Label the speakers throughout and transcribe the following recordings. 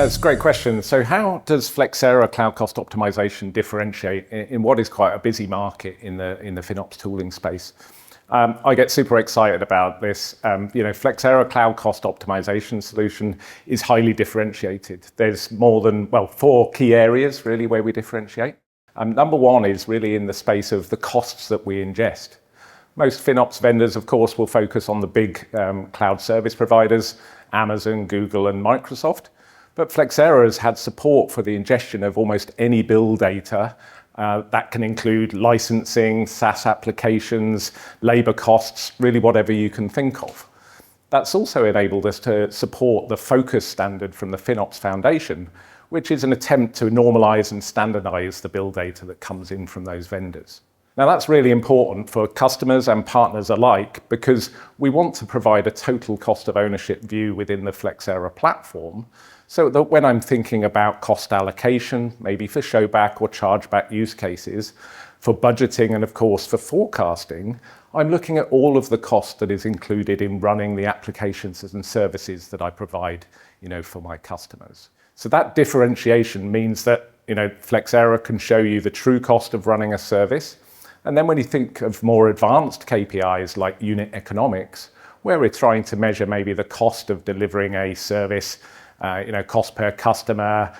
Speaker 1: it's a great question. So how does Flexera Cloud Cost Optimization differentiate in what is quite a busy market in the FinOps tooling space? I get super excited about this. Flexera Cloud Cost Optimization solution is highly differentiated. There's more than, 4 key areas really where we differentiate. Number one is really in the space of the costs that we ingest. Most FinOps vendors, of course, will focus on the big cloud service providers, Amazon, Google, and Microsoft. But Flexera has had support for the ingestion of almost any bill data. That can include licensing, SaaS applications, labor costs, really whatever you can think of. That's also enabled us to support the focus standard from the FinOps Foundation, which is an attempt to normalize and standardize the bill data that comes in from those vendors. Now that's really important for customers and partners alike because we want to provide a total cost of ownership view within the Flexera platform so that when I'm thinking about cost allocation, maybe for showback or chargeback use cases, for budgeting and of course for forecasting, I'm looking at all of the cost that is included in running the applications and services that I provide, for my customers. So that differentiation means that, Flexera can show you the true cost of running a service. And then when you think of more advanced KPIs like unit economics, where we're trying to measure maybe the cost of delivering a service, cost per customer,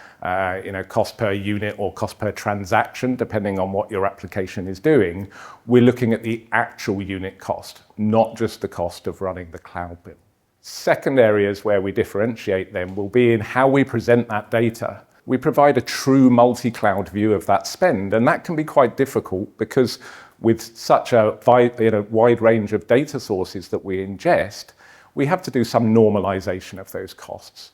Speaker 1: cost per unit or cost per transaction, depending on what your application is doing, we're looking at the actual unit cost, not just the cost of running the cloud bill. Second areas where we differentiate then will be in how we present that data. We provide a true multi-cloud view of that spend, and that can be quite difficult because with such a wide range of data sources that we ingest, we have to do some normalization of those costs.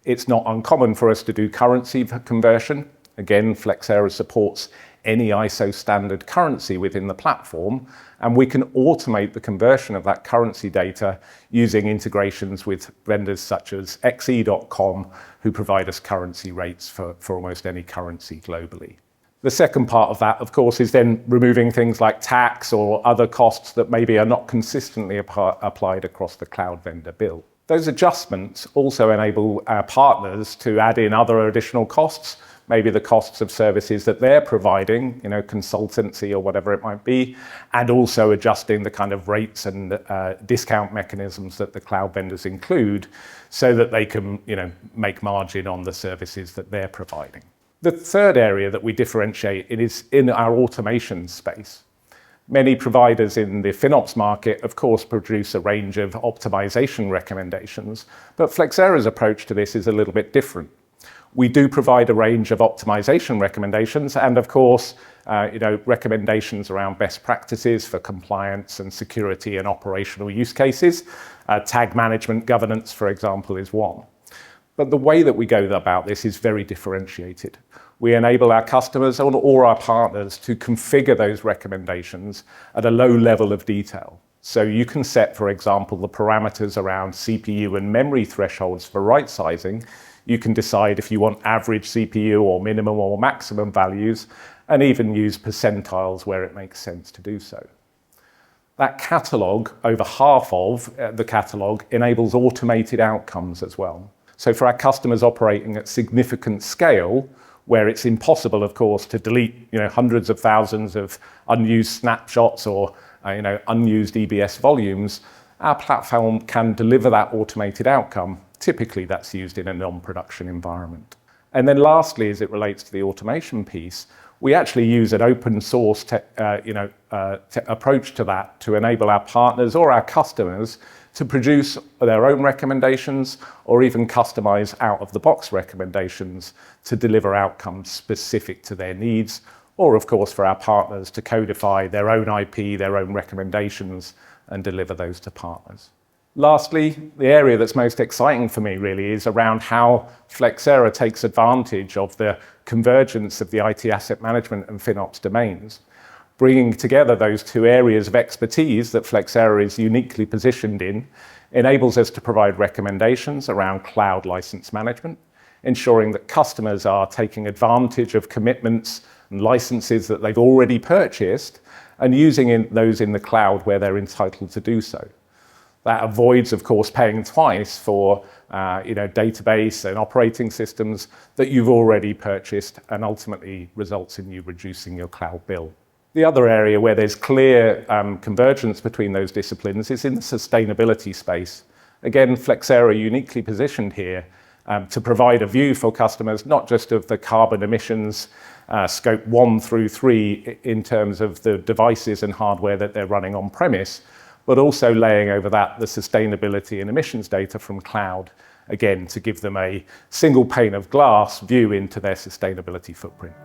Speaker 1: It's not uncommon for us to do currency conversion. Again, Flexera supports any ISO standard currency within the platform, and we can automate the conversion of that currency data using integrations with vendors such as xe.com, who provide us currency rates for almost any currency globally. The second part of that, of course, is then removing things like tax or other costs that maybe are not consistently applied across the cloud vendor bill. Those adjustments also enable our partners to add in other additional costs, maybe the costs of services that they're providing, consultancy or whatever it might be, and also adjusting the kind of rates and discount mechanisms that the cloud vendors include so that they can, make margin on the services that they're providing. The third area that we differentiate is in our automation space. Many providers in the FinOps market, of course, produce a range of optimization recommendations, but Flexera's approach to this is a little bit different. We do provide a range of optimization recommendations and, of course, recommendations around best practices for compliance and security and operational use cases. Tag management governance, for example, is one. But the way that we go about this is very differentiated. We enable our customers or our partners to configure those recommendations at a low level of detail. So you can set, for example, the parameters around CPU and memory thresholds for right sizing. You can decide if you want average CPU or minimum or maximum values, and even use percentiles where it makes sense to do so. That catalog, over half of the catalog, enables automated outcomes as well. So for our customers operating at significant scale, where it's impossible, of course, to delete hundreds of thousands of unused snapshots or unused EBS volumes, our platform can deliver that automated outcome. Typically, that's used in a non-production environment. And then lastly, as it relates to the automation piece, we actually use an open source approach to that to enable our partners or our customers to produce their own recommendations or even customize out-of-the-box recommendations to deliver outcomes specific to their needs, or of course for our partners to codify their own IP, their own recommendations, and deliver those to partners. Lastly, the area that's most exciting for me really is around how Flexera takes advantage of the convergence of the IT asset management and FinOps domains. Bringing together those two areas of expertise that Flexera is uniquely positioned in enables us to provide recommendations around cloud license management, ensuring that customers are taking advantage of commitments and licenses that they've already purchased and using those in the cloud where they're entitled to do so. That avoids, of course, paying twice for database and operating systems that you've already purchased, and ultimately results in you reducing your cloud bill. The other area where there's clear convergence between those disciplines is in the sustainability space. Again, Flexera uniquely positioned here to provide a view for customers, not just of the carbon emissions, scope 1 through 3 in terms of the devices and hardware that they're running on premise, but also laying over that the sustainability and emissions data from cloud, again, to give them a single pane of glass view into their sustainability footprint.